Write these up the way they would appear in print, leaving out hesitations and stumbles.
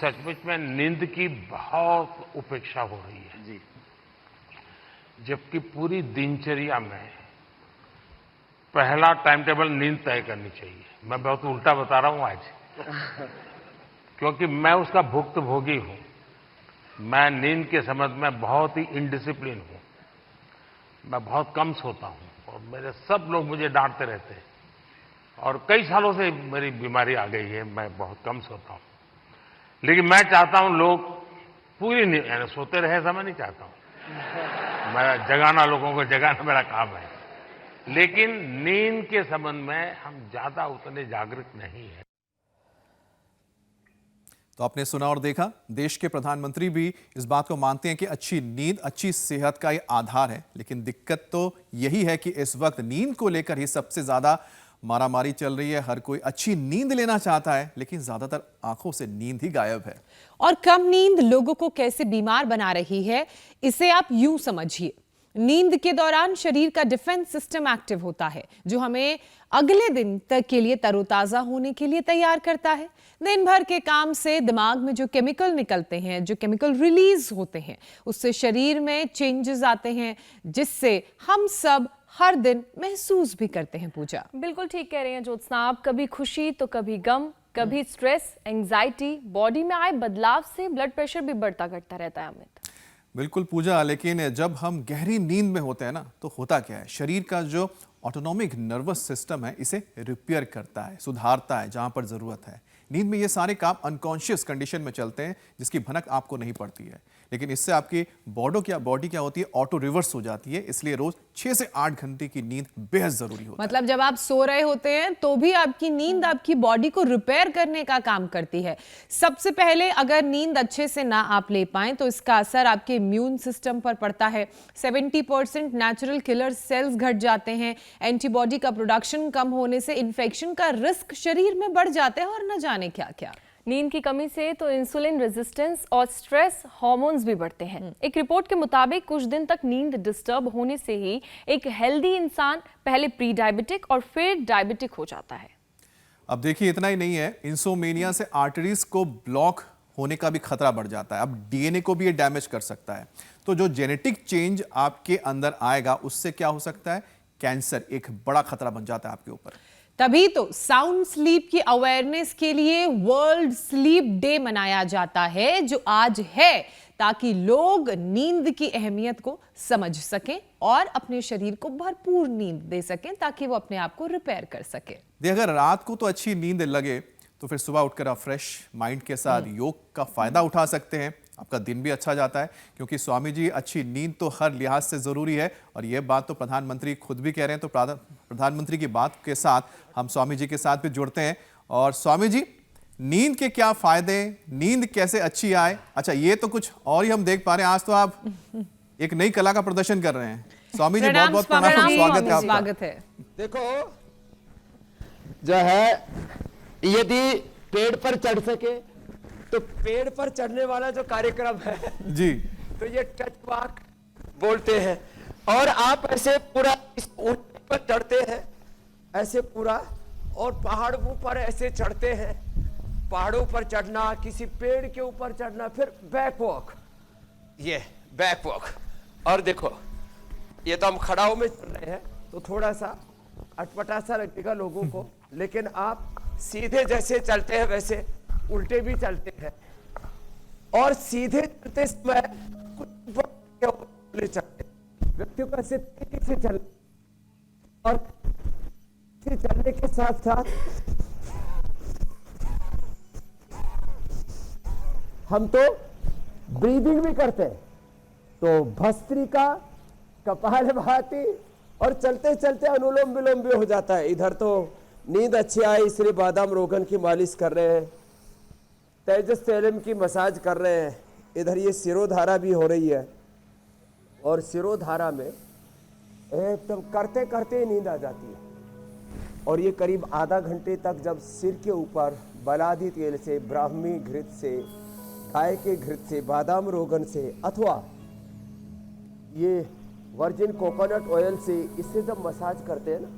सचमुच में नींद की बहुत उपेक्षा हो रही है जी। जबकि पूरी दिनचर्या में पहला टाइम टेबल नींद तय करनी चाहिए। मैं बहुत उल्टा बता रहा हूं आज क्योंकि मैं उसका भुक्तभोगी हूं। मैं नींद के संबंध में बहुत ही इनडिसिप्लिन हूं। मैं बहुत कम सोता हूं और मेरे सब लोग मुझे डांटते रहते हैं और कई सालों से मेरी बीमारी आ गई है। मैं बहुत कम सोता हूं, लेकिन मैं चाहता हूं लोग पूरी नींद सोते रहे, ऐसा मैं नहीं चाहता हूं। मैं जगाना, लोगों को जगाना मेरा काम है, लेकिन नींद के संबंध में हम ज्यादा उतने जागरूक नहीं हैं। तो आपने सुना और देखा, देश के प्रधानमंत्री भी इस बात को मानते हैं कि अच्छी नींद अच्छी सेहत का ये आधार है। लेकिन दिक्कत तो यही है कि इस वक्त नींद को लेकर ही सबसे ज्यादा मारामारी चल रही है। हर कोई अच्छी नींद लेना चाहता है, लेकिन ज्यादातर आंखों से नींद ही गायब है। और कम नींद लोगों को कैसे बीमार बना रही है, इसे आप यूं समझिए। नींद के दौरान शरीर का डिफेंस सिस्टम एक्टिव होता है, जो हमें अगले दिन तक के लिए तरोताजा होने के लिए तैयार करता है। दिन भर के काम से दिमाग में जो केमिकल निकलते हैं, जो केमिकल रिलीज होते हैं, उससे शरीर में चेंजेस आते हैं, जिससे हम सब हर दिन महसूस भी करते हैं। पूजा, बिल्कुल ठीक कह रही हैं ज्योत्सना आप। कभी खुशी तो कभी गम, कभी स्ट्रेस, एंजाइटी, बॉडी में आए बदलाव से ब्लड प्रेशर भी बढ़ता घटता रहता है। अमित, बिल्कुल पूजा, लेकिन जब हम गहरी नींद में होते हैं ना, तो होता क्या है, शरीर का जो ऑटोनॉमिक नर्वस सिस्टम है इसे रिपेयर करता है, सुधारता है जहां पर जरूरत है। नींद में ये सारे काम अनकॉन्शियस कंडीशन में चलते हैं, जिसकी भनक आपको नहीं पड़ती है, लेकिन इससे आपकी बॉडी क्या होती है, ऑटो रिवर्स हो जाती है। इसलिए रोज 6 से 8 घंटे की नींद बेहद जरूरी होती है। मतलब जब आप सो रहे होते हैं तो भी आपकी नींद आपकी बॉडी को रिपेयर करने का काम करती है। सबसे पहले अगर नींद अच्छे से ना आप ले पाएं तो इसका असर आपके इम्यून सिस्टम पर पड़ता है। 70% नेचुरल किलर सेल्स घट जाते हैं। एंटीबॉडी का प्रोडक्शन कम होने से इन्फेक्शन का रिस्क शरीर में बढ़ जाता है और न जाने क्या क्या। नींद की कमी से तो इंसुलिन रेजिस्टेंस और स्ट्रेस हार्मोन्स भी बढ़ते हैं। एक रिपोर्ट के मुताबिक कुछ दिन तक नींद डिस्टर्ब होने से ही एक हेल्दी इंसान पहले प्री डायबिटिक और फिर डायबिटिक हो जाता है। अब देखिए, इतना ही नहीं है, इंसोमेनिया से आर्टरीज को ब्लॉक होने का भी खतरा बढ़ जाता है। अब डीएनए को भी ये डैमेज कर सकता है। तो जो जेनेटिक चेंज आपके अंदर आएगा, उससे क्या हो सकता है, कैंसर एक बड़ा खतरा बन जाता है आपके ऊपर। तभी तो साउंड स्लीप की अवेयरनेस के लिए वर्ल्ड स्लीप डे मनाया जाता है, जो आज है, ताकि लोग नींद की अहमियत को समझ सकें और अपने शरीर को भरपूर नींद दे सकें, ताकि वो अपने आप को रिपेयर कर सके। अगर रात को तो अच्छी नींद लगे तो फिर सुबह उठकर आप फ्रेश माइंड के साथ योग का फायदा उठा सकते हैं। आपका दिन भी अच्छा जाता है, क्योंकि स्वामी जी, अच्छी नींद तो हर लिहाज से जरूरी है। और ये बात तो प्रधानमंत्री खुद भी कह रहे हैं। तो प्रधानमंत्री की बात के साथ हम स्वामी जी के साथ भी जुड़ते हैं। और स्वामी जी, नींद के क्या फायदे, नींद कैसे अच्छी आए? अच्छा, ये तो कुछ और ही हम देख पा रहे हैं। आज तो आप एक नई कला का प्रदर्शन कर रहे हैं। स्वामी जी, बहुत बहुत प्रणाम, स्वागत है आपका। स्वागत है। देखो, जो है, यदि पेड़ पर चढ़ सके तो पेड़ पर चढ़ने वाला जो कार्यक्रम है जी, तो ये टच वॉक बोलते हैं। और आप ऐसे पूरा इस ऊंचाई पर चढ़ते हैं, ऐसे पूरा, और पहाड़ों पर ऐसे चढ़ते हैं। पहाड़ों पर चढ़ना, किसी पेड़ के ऊपर चढ़ना, फिर बैक वॉक, ये बैक वॉक। और देखो, ये तो हम खड़ाओं में चल रहे हैं तो थोड़ा सा अटपटा सा लगेगा लोगों को, लेकिन आप सीधे जैसे चलते हैं वैसे उल्टे भी चलते हैं। और सीधे चलते समय कुछ चलते व्यक्तियों को ऐसे तेजी से चल, और चलने के साथ साथ हम तो ब्रीदिंग भी करते हैं। तो भस्त्रिका, कपालभाति, और चलते चलते अनुलोम विलोम भी हो जाता है। इधर तो नींद अच्छी आए इसलिए बादाम रोगन की मालिश कर रहे हैं, तेजस तेलम की मसाज कर रहे हैं। इधर ये सिरोधारा भी हो रही है, और सिरोधारा में एकदम करते करते नींद आ जाती है। और ये करीब आधा घंटे तक जब सिर के ऊपर बलादी तेल से, ब्राह्मी घृत से, गाय के घृत से, बादाम रोगन से, अथवा ये वर्जिन कोकोनट ऑयल से इससे जब मसाज करते हैं ना,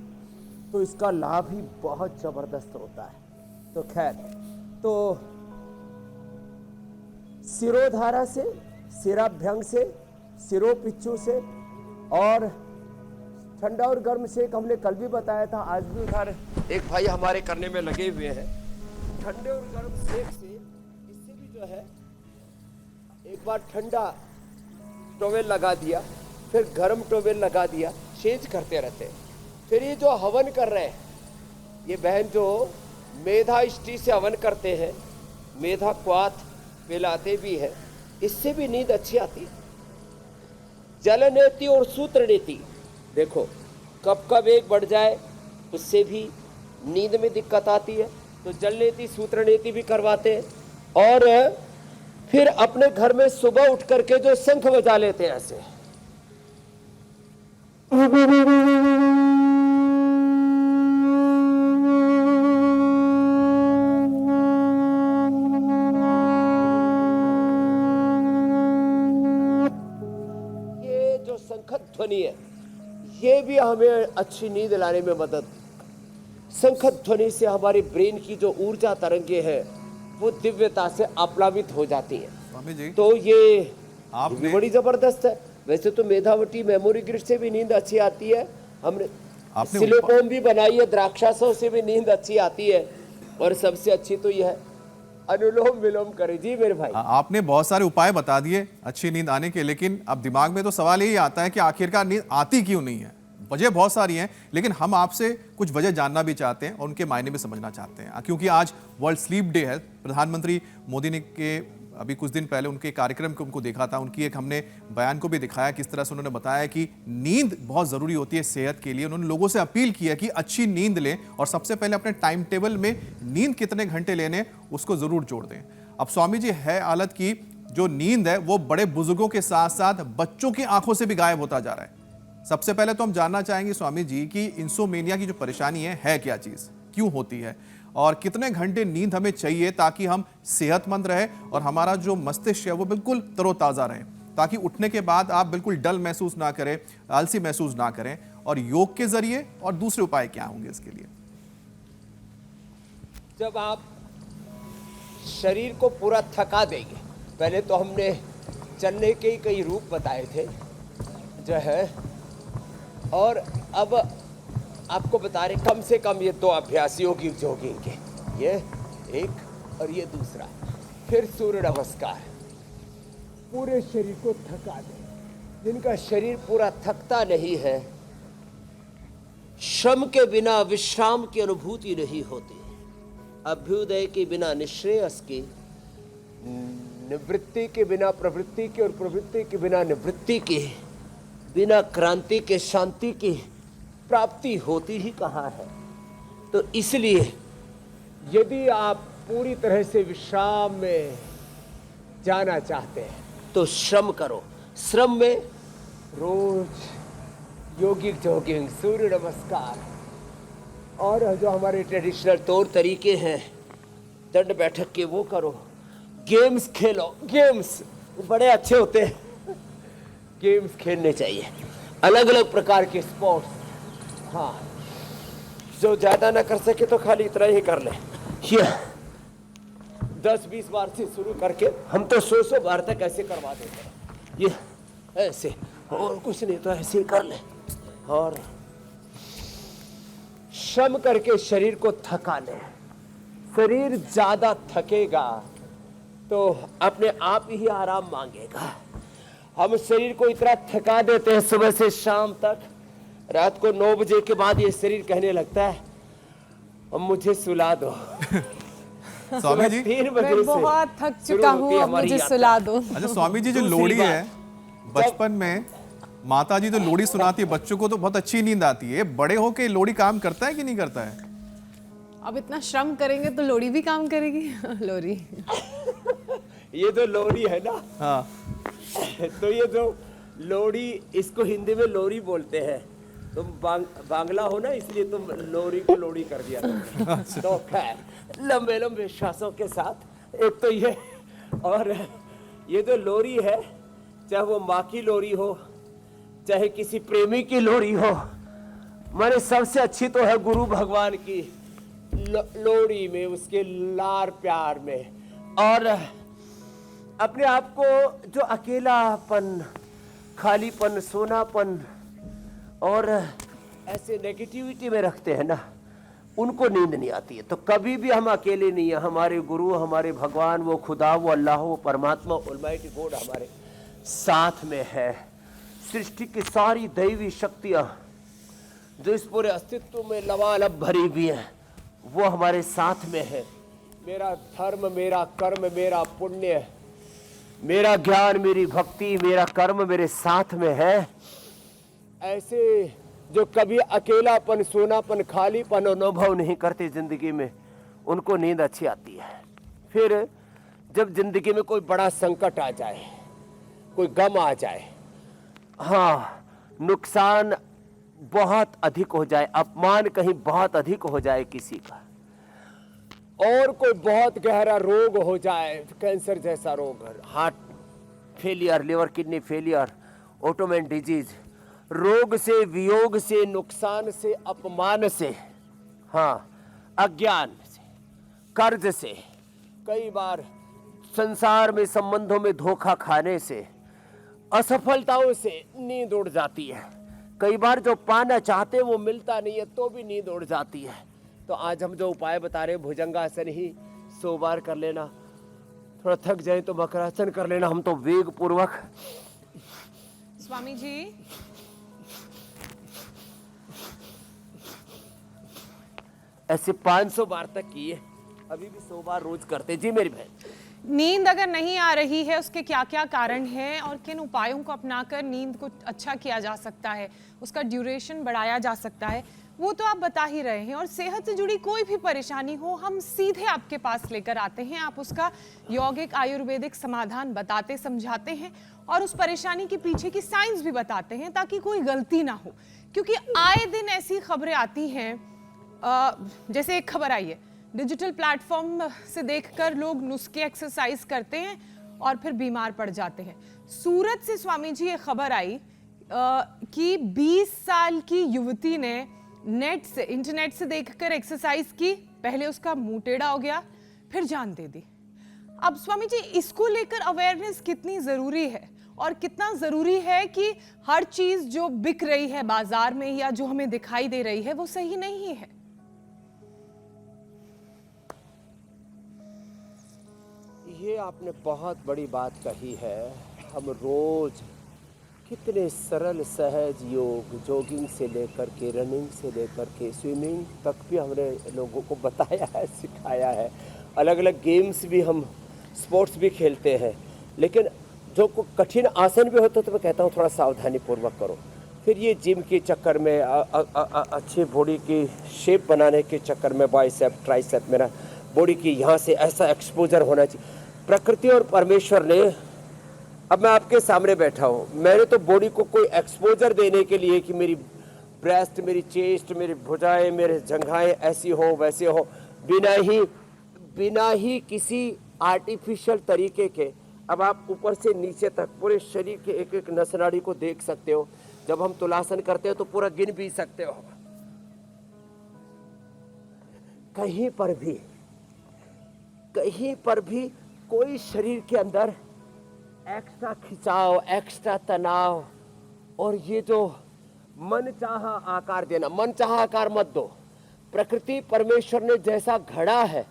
तो इसका लाभ ही बहुत जबरदस्त होता है। तो खैर, तो सिरोधारा से, सिराभ्यंग से, सिरोपिच्चू से, और ठंडा और गर्म सेक हमने कल भी बताया था, आज भी उधर एक भाई हमारे करने में लगे हुए हैं। ठंडे और गर्म सेक से इससे भी जो है, एक बार ठंडा टॉवेल लगा दिया, फिर गर्म टॉवेल लगा दिया, चेंज करते रहते हैं। फिर ये जो हवन कर रहे हैं, ये बहन जो मेधा इष्टि से हवन करते हैं, मेधा क्वाथ पिलाते भी है, इससे भी नींद अच्छी आती है। जल नेति और सूत्र नेति, देखो कब का वेग बढ़ जाए उससे भी नींद में दिक्कत आती है, तो जल नेति सूत्र नेति भी करवाते हैं। और फिर अपने घर में सुबह उठ करके जो शंख बजा लेते हैं ऐसे, ये जो शंख ध्वनि है ये भी हमें अच्छी नींद लाने में मदद। शंख ध्वनि से हमारी ब्रेन की जो ऊर्जा तरंगे हैं वो दिव्यता से आप्लावित हो जाती है। स्वामी जी, तो ये आपने भी बड़ी जबरदस्त है। वैसे तो मेधावटी मेमोरी ग्रिड से भी नींद अच्छी आती है, हमने आपने सिलिकॉन भी बनाई है, द्राक्षासों से भी नींद अच्छी आती है, और सबसे अच्छी तो यह है अनुलोम विलोम करे। जी मेरे भाई, आपने बहुत सारे उपाय बता दिए अच्छी नींद आने के, लेकिन अब दिमाग में तो सवाल यही आता है कि आखिरकार नींद आती क्यों नहीं है। वजह बहुत सारी हैं, लेकिन हम आपसे कुछ वजह जानना भी चाहते हैं और उनके मायने में समझना चाहते हैं, क्योंकि आज वर्ल्ड स्लीप डे है। प्रधानमंत्री मोदी ने अभी कुछ दिन पहले उनके कार्यक्रम को उनको देखा था, उनकी एक हमने बयान को भी दिखाया, किस तरह से उन्होंने बताया कि नींद बहुत ज़रूरी होती है सेहत के लिए। उन्होंने लोगों से अपील किया कि अच्छी नींद लें और सबसे पहले अपने टाइम टेबल में नींद कितने घंटे लेने उसको ज़रूर जोड़ दें। अब स्वामी जी, है हालत की जो नींद है वो बड़े बुजुर्गों के साथ साथ बच्चों की आंखों से भी गायब होता जा रहा है। सबसे पहले तो हम जानना चाहेंगे स्वामी जी कि इंसोमेनिया की जो परेशानी है क्या चीज़, क्यों होती है, और कितने घंटे नींद हमें चाहिए ताकि हम सेहतमंद रहे और हमारा जो मस्तिष्क है वो बिल्कुल तरोताज़ा रहे, ताकि उठने के बाद आप बिल्कुल डल महसूस ना करें, आलसी महसूस ना करें। और योग के जरिए और दूसरे उपाय क्या होंगे इसके लिए? जब आप शरीर को पूरा थका देंगे, पहले तो हमने चलने के ही कई रूप बताए थे जो है, और अब आपको बता रहे कम से कम ये 2 अभ्यास योगिक जॉगिंग के, ये एक और ये दूसरा। फिर सूर्य नमस्कार, पूरे शरीर को थका दे। जिनका शरीर पूरा थकता नहीं है, श्रम के बिना विश्राम की अनुभूति नहीं होती, अभ्युदय के बिना निश्रेयस की, निवृत्ति के बिना प्रवृत्ति की, और प्रवृत्ति के बिना निवृत्ति की, बिना क्रांति के शांति की प्राप्ति होती ही कहाँ है। तो इसलिए यदि आप पूरी तरह से विश्राम में जाना चाहते हैं तो श्रम करो। श्रम में रोज योगिक जॉगिंग, सूर्य नमस्कार, और जो हमारे ट्रेडिशनल तौर तरीके हैं दंड बैठक के वो करो। गेम्स खेलो, गेम्स बड़े अच्छे होते हैं, गेम्स खेलने चाहिए, अलग अलग प्रकार के स्पोर्ट्स। हाँ, जो ज्यादा ना कर सके तो खाली इतना ही कर ले। ये 10-20 बार से शुरू करके हम तो 100 बार तक ऐसे करवा देते हैं। ये ऐसे, और कुछ नहीं तो ऐसे ही कर ले, और श्रम करके शरीर को थका ले। शरीर ज्यादा थकेगा तो अपने आप ही आराम मांगेगा। हम शरीर को इतना थका देते हैं सुबह से शाम तक, रात को 9 बजे के बाद ये शरीर कहने लगता है अब मुझे सुला दो। स्वामी जी, 3 बजे मैं बहुत थक चुका हूँ, अब मुझे सुला दो। अच्छा स्वामी जी, जो लोरी है, बचपन में माता जी तो लोरी सुनाती है बच्चों को, तो बहुत अच्छी नींद आती है। बड़े होके लोरी काम करता है कि नहीं करता है? अब इतना श्रम करेंगे तो लोरी भी काम करेगी। लोरी ये जो लोरी है ना, हाँ, तो ये जो लोरी, इसको हिंदी में लोरी बोलते हैं। तुम बांग्ला हो ना, इसलिए तुम लोरी को लोरी कर दिया तुमने। तो खैर लंबे लंबे श्वासों के साथ, एक तो ये, और ये जो लोरी है, चाहे वो माँ की लोरी हो चाहे किसी प्रेमी की लोरी हो, माने सबसे अच्छी तो है गुरु भगवान की लोरी में, उसके लार प्यार में। और अपने आप को जो अकेलापन, खालीपन, सोनापन और ऐसे नेगेटिविटी में रखते हैं ना, उनको नींद नहीं आती है। तो कभी भी हम अकेले नहीं है। हमारे गुरु, हमारे भगवान, वो खुदा, वो अल्लाह, वो परमात्मा, ऑलमाइटी गॉड हमारे साथ में है। सृष्टि की सारी दैवी शक्तियां जो इस पूरे अस्तित्व में लबालब भरी हुई है, वो हमारे साथ में है। मेरा धर्म, मेरा कर्म, मेरा पुण्य, मेरा ज्ञान, मेरी भक्ति, मेरा कर्म मेरे साथ में है। ऐसे जो कभी अकेलापन, सोनापन, खालीपन अनुभव नहीं करते जिंदगी में, उनको नींद अच्छी आती है। फिर जब जिंदगी में कोई बड़ा संकट आ जाए, कोई गम आ जाए, हाँ, नुकसान बहुत अधिक हो जाए, अपमान कहीं बहुत अधिक हो जाए किसी का, और कोई बहुत गहरा रोग हो जाए, कैंसर जैसा रोग, heart failure, liver kidney failure, autoimmune disease, रोग से, वियोग से, नुकसान से, अपमान से, हाँ, अज्ञान से, कर्ज से, कई बार संसार में संबंधों में धोखा खाने से, असफलताओं से नींद उड़ जाती है। कई बार जो पाना चाहते वो मिलता नहीं है, तो भी नींद उड़ जाती है। तो आज हम जो उपाय बता रहे हैं, भुजंगासन ही 100 बार कर लेना, थोड़ा थक जाए तो मकरासन कर लेना। हम तो वेग पूर्वक। स्वामी जी, ऐसे 500 बार तक किए, अभी भी 100 बार रोज करते। जी मेरी बहन। नींद अगर नहीं आ रही है, उसके क्या क्या कारण हैं और किन उपायों को अपनाकर नींद को अच्छा किया जा सकता है, उसका ड्यूरेशन बढ़ाया जा सकता है, वो तो आप बता ही रहे हैं। और सेहत से जुड़ी कोई भी परेशानी हो, हम सीधे आपके पास लेकर आते हैं। आप उसका यौगिक, आयुर्वेदिक समाधान बताते, समझाते हैं और उस परेशानी के पीछे की साइंस भी बताते हैं, ताकि कोई गलती ना हो। क्योंकि आए दिन ऐसी खबरें आती हैं, जैसे एक खबर आई है, डिजिटल प्लेटफॉर्म से देखकर लोग नुस्खे, एक्सरसाइज करते हैं और फिर बीमार पड़ जाते हैं। सूरत से स्वामी जी ये खबर आई कि 20 साल की युवती ने नेट से, इंटरनेट से देखकर एक्सरसाइज की, पहले उसका मुंह टेढ़ा हो गया, फिर जान दे दी। अब स्वामी जी, इसको लेकर अवेयरनेस कितनी जरूरी है और कितना जरूरी है कि हर चीज जो बिक रही है बाजार में या जो हमें दिखाई दे रही है वो सही नहीं है? ये आपने बहुत बड़ी बात कही है। हम रोज कितने सरल सहज योग, जॉगिंग से लेकर के, रनिंग से लेकर के, स्विमिंग तक भी हमने लोगों को बताया है, सिखाया है। अलग अलग गेम्स भी, हम स्पोर्ट्स भी खेलते हैं। लेकिन जो कठिन आसन भी होते तो मैं कहता हूँ थोड़ा सावधानी पूर्वक करो। फिर ये जिम के चक्कर में, अच्छी बॉडी की शेप बनाने के चक्कर में, बाइसेप, ट्राइसेप, मेरा बॉडी की यहाँ से ऐसा एक्सपोजर होना चाहिए। प्रकृति और परमेश्वर ने, अब मैं आपके सामने बैठा हूँ, मैंने तो बॉडी को कोई एक्सपोजर देने के लिए कि मेरी ब्रेस्ट, मेरी चेस्ट, मेरी भुजाएं, मेरे जंघाएं ऐसी हो वैसे हो, बिना ही किसी आर्टिफिशियल तरीके के। अब आप ऊपर से नीचे तक पूरे शरीर के एक एक नस नाड़ी को देख सकते हो। जब हम तुलासन करते हो तो पूरा गिन भी सकते हो। कहीं पर भी कोई शरीर के अंदर एक्स्ट्रा खिंचाव, एक्स्ट्रा तनाव और ये जो मन चाहा आकार देना, मन चाहा आकार मत दो। प्रकृति परमेश्वर ने जैसा घड़ा है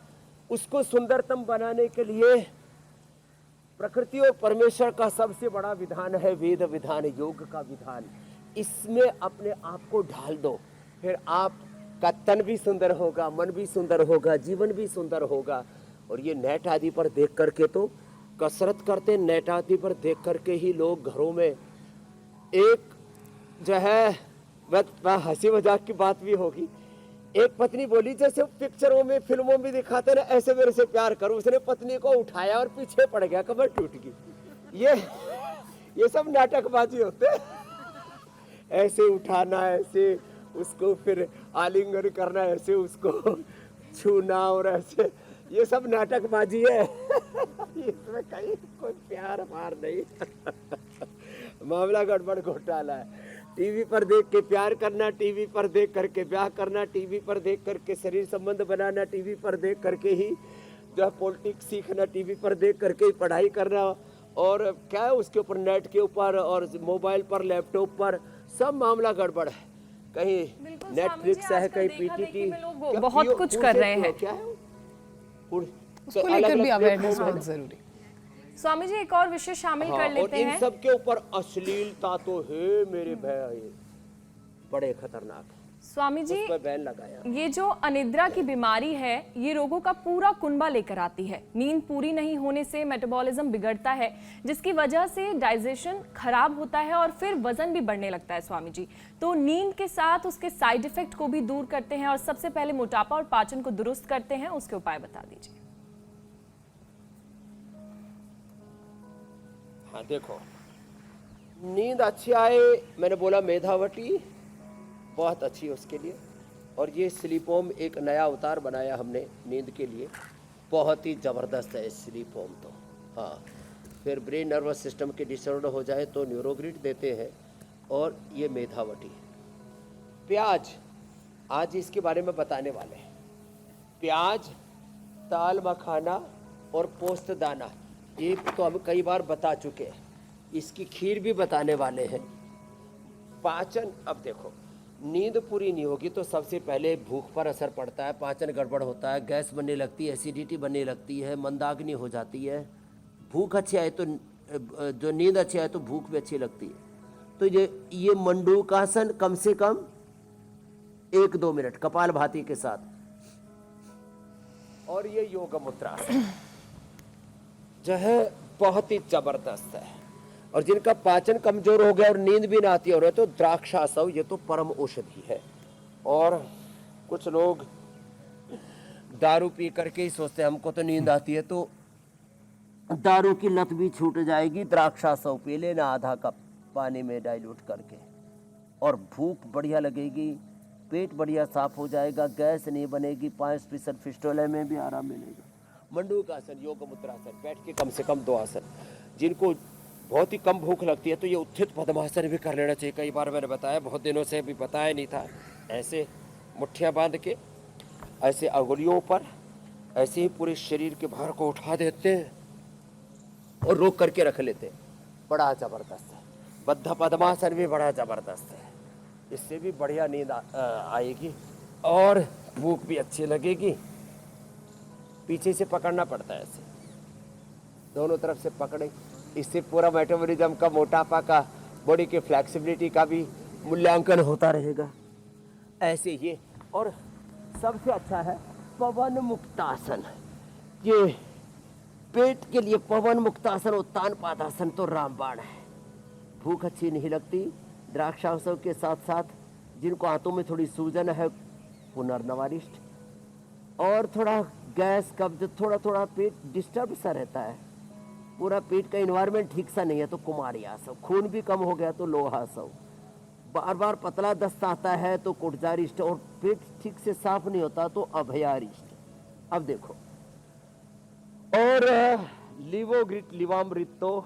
उसको सुंदरतम बनाने के लिए प्रकृति और परमेश्वर का सबसे बड़ा विधान है वेद विधान, योग का विधान। इसमें अपने आप को ढाल दो, फिर आपका तन भी सुंदर होगा, मन भी सुंदर होगा, जीवन भी सुंदर होगा। और ये नेट आदि पर देख करके तो कसरत करते, नेट आदि पर देख करके ही लोग घरों में, एक जो है, हंसी मजाक की बात भी होगी, एक पत्नी बोली जैसे पिक्चरों में, फिल्मों में दिखाते ना, ऐसे मेरे से प्यार करो। उसने पत्नी को उठाया और पीछे पड़ गया, कमर टूट गई। ये सब नाटकबाजी होते हैं। ऐसे उठाना, ऐसे उसको फिर आलिंगन करना, ऐसे उसको छूना और ऐसे, ये सब नाटकबाजी है। इसमें कहीं कोई प्यार मार नहीं। मामला गड़बड़ घोटाला है। टीवी पर देख के प्यार करना, टीवी पर देख करके ब्याह करना, टीवी पर देख करके शरीर संबंध बनाना, टीवी पर देख करके ही जो है पॉलिटिक्स सीखना, टीवी पर देख करके ही पढ़ाई करना, और क्या है उसके ऊपर नेट के ऊपर और मोबाइल पर, लैपटॉप पर सब मामला गड़बड़ है। कहीं बिल्कुल नेटफ्लिक्स स्वामी जी, है, कहीं आजकल देखा पीटीटी, देखी में लोग बहुत कुछ कर रहे हैं। क्या है उसको लेकर भी अवेयरनेस बहुत जरूरी। स्वामी जी एक और विषय शामिल कर और लेते इन हैं। सब के ऊपर अश्लीलता तो है मेरे भाई, बड़े खतरनाक है। स्वामी जी उस पर बैन लगाया। ये जो अनिद्रा की बीमारी है ये रोगों का पूरा कुनबा लेकर आती है। नींद पूरी नहीं होने से मेटाबॉलिज्म बिगड़ता है, जिसकी वजह से डाइजेशन खराब होता है और फिर वजन भी बढ़ने लगता है। स्वामी जी, तो नींद के साथ उसके साइड इफेक्ट को भी दूर करते हैं और सबसे पहले मोटापा और पाचन को दुरुस्त करते हैं, उसके उपाय बता दीजिए। हाँ देखो, नींद अच्छी आए, मैंने बोला मेधावटी बहुत अच्छी है उसके लिए। और ये स्लीप होम एक नया अवतार बनाया हमने नींद के लिए, बहुत ही ज़बरदस्त है स्लीप होम तो। हाँ, फिर ब्रेन नर्वस सिस्टम के डिसऑर्डर हो जाए तो न्यूरोग्रिड देते हैं। और ये मेधावटी, प्याज, आज इसके बारे में बताने वाले हैं। प्याज, ताल मखाना और पोस्त दाना, ये तो हम कई बार बता चुके हैं। इसकी खीर भी बताने वाले हैं। पाचन, अब देखो नींद पूरी नहीं होगी तो सबसे पहले भूख पर असर पड़ता है, पाचन गड़बड़ होता है, गैस बनने लगती है, एसिडिटी बनने लगती है, मंदाग्नि हो जाती है। भूख अच्छी आए तो, जो नींद अच्छी आए तो भूख भी अच्छी लगती है। तो ये मंडूकासन कम से कम 1-2 मिनट कपालभाति के साथ, और ये योग मुद्रासन जो है बहुत ही जबरदस्त है। और जिनका पाचन कमजोर हो गया और नींद भी ना आती हो रही तो द्राक्षासव, ये तो परम औषधि है। और कुछ लोग दारू पी करके ही सोचते हैं हमको तो नींद आती है, तो दारू की लत भी छूट जाएगी। द्राक्षासव पी लेना आधा कप पानी में डाइल्यूट करके, और भूख बढ़िया लगेगी, पेट बढ़िया साफ हो जाएगा, गैस नहीं बनेगी, 5% फिस्टोला में भी आराम मिलेगा। मंडूकासन, योग मुद्रासन, बैठ के कम से कम 2 आसन। जिनको बहुत ही कम भूख लगती है तो ये उत्थित पद्मासन भी कर लेना चाहिए। कई बार मैंने बताया, बहुत दिनों से भी बताया नहीं था। ऐसे मुट्ठियाँ बांध के ऐसे अंगुलियों पर ऐसे ही पूरे शरीर के भार को उठा देते हैं और रोक करके रख लेते हैं। बड़ा ज़बरदस्त है। बद्ध पद्मासन भी बड़ा ज़बरदस्त है, इससे भी बढ़िया नींद आएगी और भूख भी अच्छी लगेगी। पीछे से पकड़ना पड़ता है, ऐसे दोनों तरफ से पकड़े, इससे पूरा मेटाबॉलिज्म का, मोटापा का, बॉडी के फ्लेक्सिबिलिटी का भी मूल्यांकन होता रहेगा। ऐसे ये, और सबसे अच्छा है पवन मुक्तासन। ये पेट के लिए पवन मुक्तासन, उत्तान पादासन तो रामबाण है। भूख अच्छी नहीं लगती, द्राक्षासव के साथ साथ जिनको हाथों में थोड़ी सूजन है पुनर्नवारिष्ट, और थोड़ा गैस कब्ज, थोड़ा पेट डिस्टर्ब सा रहता है, पूरा पेट का इन्वायरमेंट ठीक सा नहीं है तो कुमारी आसव, खून भी कम हो गया तो लोहासव, बार बार पतला दस्त आता है तो कुटजारिष्ट, और पेट ठीक से साफ नहीं होता तो अभयारिष्ट। अब देखो, और लिवोग्रिट, लिवामृत तो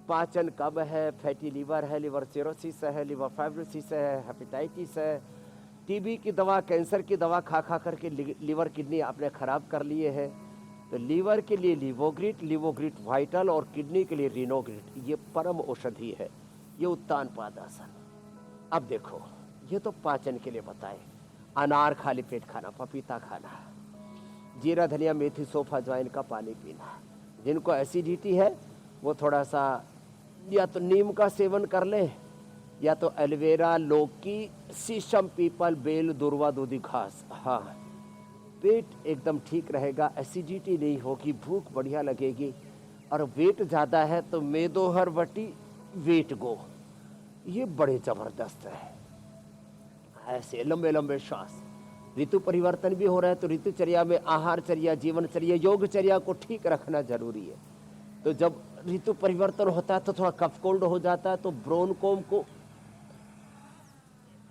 पाचन कम है, फैटी लीवर है, लिवर सिरोसिस है, लिवर फाइब्रोसिस है, हेपेटाइटिस है, टीबी की दवा, कैंसर की दवा खा खा करके लीवर किडनी आपने खराब कर लिए है। तो लीवर के लिए लिवोग्रिट, लिवोग्रिट वाइटल, और किडनी के लिए रिनोग्रिट, ये परम औषधि है। ये उत्तान पादासन। अब देखो, ये तो पाचन के लिए बताए। अनार खाली पेट खाना, पपीता खाना, जीरा धनिया मेथी सौंफ अजवाइन का पानी पीना। जिनको एसिडिटी है वो थोड़ा सा या तो नीम का सेवन कर ले, या तो एलोवेरा, लौकी, शीशम, पीपल, बेल, दुर्वा, दूधी घास। हाँ, पेट एकदम ठीक रहेगा, एसिडिटी नहीं होगी, भूख बढ़िया लगेगी। और वेट ज़्यादा है तो मेदोहर वटी वेट गो, ये बड़े ज़बरदस्त है। ऐसे लंबे लंबे श्वास। ऋतु परिवर्तन भी हो रहा है तो ऋतुचर्या में आहारचर्या, जीवनचर्या, योगचर्या को ठीक रखना जरूरी है। तो जब ऋतु परिवर्तन होता है तो थोड़ा कफ कोल्ड हो जाता है, तो ब्रोनकोम को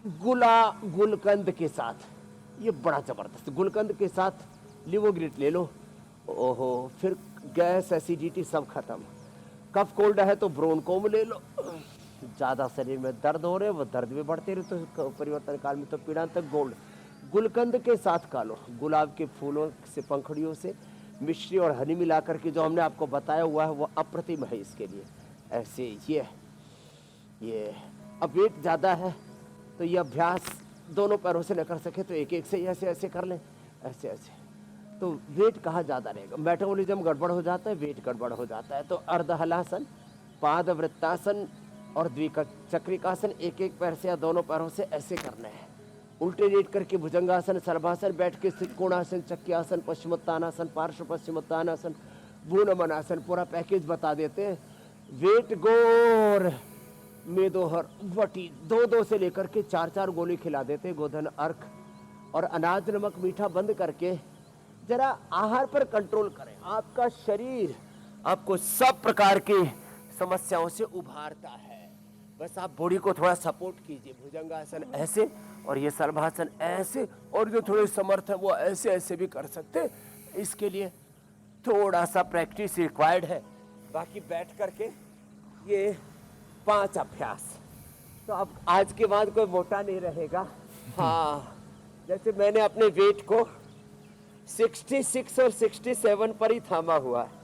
गुलकंद के साथ, ये बड़ा जबरदस्त, गुलकंद के साथ लिवोग्रिट ले लो, ओहो, फिर गैस, एसिडिटी सब खत्म। कफ कोल्ड है तो ब्रोनकोम ले लो। ज़्यादा शरीर में दर्द हो रहे, वो दर्द भी बढ़ते रहे तो परिवर्तन काल में तो पीड़ा तक गोल्ड, गुलकंद के साथ खा लो, गुलाब के फूलों से, पंखड़ियों से मिश्री और हनी मिला करके जो हमने आपको बताया हुआ है वो अप्रतिम है इसके लिए। ऐसे ये अब वेट ज़्यादा है तो ये अभ्यास दोनों पैरों से न कर सके तो एक एक से ऐसे ऐसे कर लें, ऐसे ऐसे, तो वेट कहाँ ज़्यादा रहेगा, मेटाबॉलिज्म गड़बड़ हो जाता है, वेट गड़बड़ हो जाता है। तो अर्ध हलासन, पाद वृत्तासन और द्विचक्रिकासन एक एक पैर से या दोनों पैरों से ऐसे करना है। उल्टे लेट करके भुजंगासन, सर्वासन, बैठ के कोणासन, चक्रियासन, पश्चिमोत्तानासन, पार्श्व पश्चिमोत्तानासन, भूनमनासन, पूरा पैकेज बता देते हैं। वेट गोर मेदोहर वटी 2-2 से लेकर के 4-4 गोली खिला देते, गोधन अर्क और अनाज नमक मीठा बंद करके जरा आहार पर कंट्रोल करें। आपका शरीर आपको सब प्रकार की समस्याओं से उभारता है, बस आप बॉडी को थोड़ा सपोर्ट कीजिए। भुजंगासन ऐसे और ये सर्वासन ऐसे, और जो थोड़े समर्थ है वो ऐसे ऐसे भी कर सकते हैं। इसके लिए थोड़ा सा प्रैक्टिस रिक्वायर्ड है। बाकी बैठ करके ये 5 अभ्यास, तो अब आज के बाद कोई मोटा नहीं रहेगा। हाँ, जैसे मैंने अपने वेट को 66 और 67 पर ही थामा हुआ है।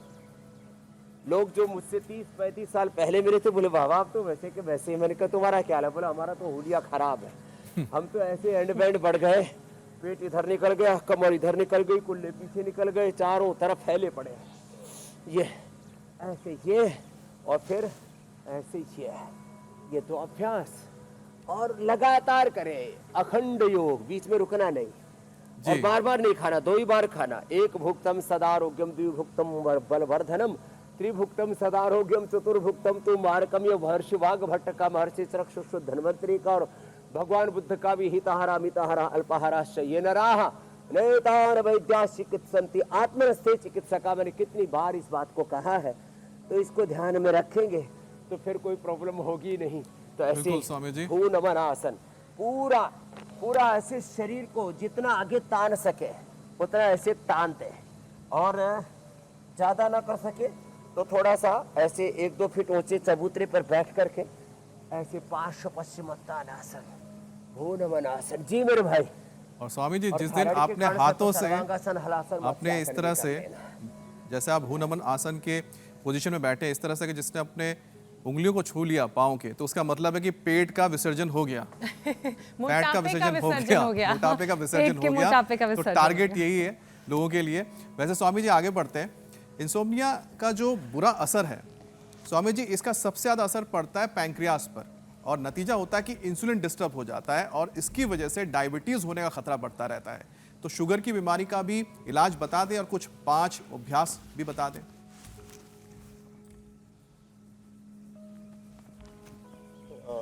लोग जो मुझसे 30-35 साल पहले मिले थे बोले बाबा आप तो वैसे के वैसे ही। मैंने कहा तुम्हारा क्या हाल है? बोला हमारा तो हुलिया खराब है। हम तो ऐसे एंड बैंड बढ़ गए, पेट इधर निकल गया, कमर इधर निकल गई, कुल्ले पीछे निकल गए, चारों तरफ फैले पड़े। ये ऐसे, ये और फिर ऐसे ये तो अभ्यास, और लगातार करें। अखंड योग, बीच में रुकना नहीं और बार बार नहीं खाना, 2 ही बार खाना। एक भुक्तम सदारोग्यम, द्विभुक्तम बलवर्धनम, त्रिभुक्तम सदारोग्यम, चतुर्भुक्तम तु मारकम। ये महर्षि वाग भट्ट का, महर्षि चरक धन्वंतरी का और भगवान बुद्ध का भी हिताहारा मिताहारा अल्पाहाराश्च ये नराह नैतान वैद्या चिकित्सन्ति आत्मनस्ते चिकित्सका। मैंने कितनी बार इस बात को कहा है, तो इसको ध्यान में रखेंगे तो फिर कोई प्रॉब्लम होगी नहीं। तो ऐसे भूनमन आसन, पूरा ऐसे शरीर को जितना आगे तान सके उतना ऐसे तानते, और ज्यादा ना कर सके तो थोड़ा सा ऐसे 1-2 फीट ऊंचे चबूतरे पर बैठ करके ऐसे पार्श्व पश्चिमोत्तानासन, भूनमन आसन। जी मेरे भाई। और स्वामी जी, जिस दिन आपने हाथों से आपने इस तरह से, जैसे आप भूनमन आसन के पोजीशन में बैठे इस तरह से कि जिसने अपने उंगलियों को छू लिया पाँव के, तो उसका मतलब है कि पेट का विसर्जन हो गया, फैट का विसर्जन हो गया, मोटापे का विसर्जन हो गया। तो टारगेट यही है लोगों के लिए। वैसे स्वामी जी आगे बढ़ते हैं। इंसोम्निया का जो बुरा असर है स्वामी जी, इसका सबसे ज़्यादा असर पड़ता है पैंक्रियास पर, और नतीजा होता है कि इंसुलिन डिस्टर्ब हो जाता है और इसकी वजह से डायबिटीज़ होने का खतरा बढ़ता रहता है। तो शुगर की बीमारी का भी इलाज बता दें और कुछ 5 अभ्यास भी बता दें।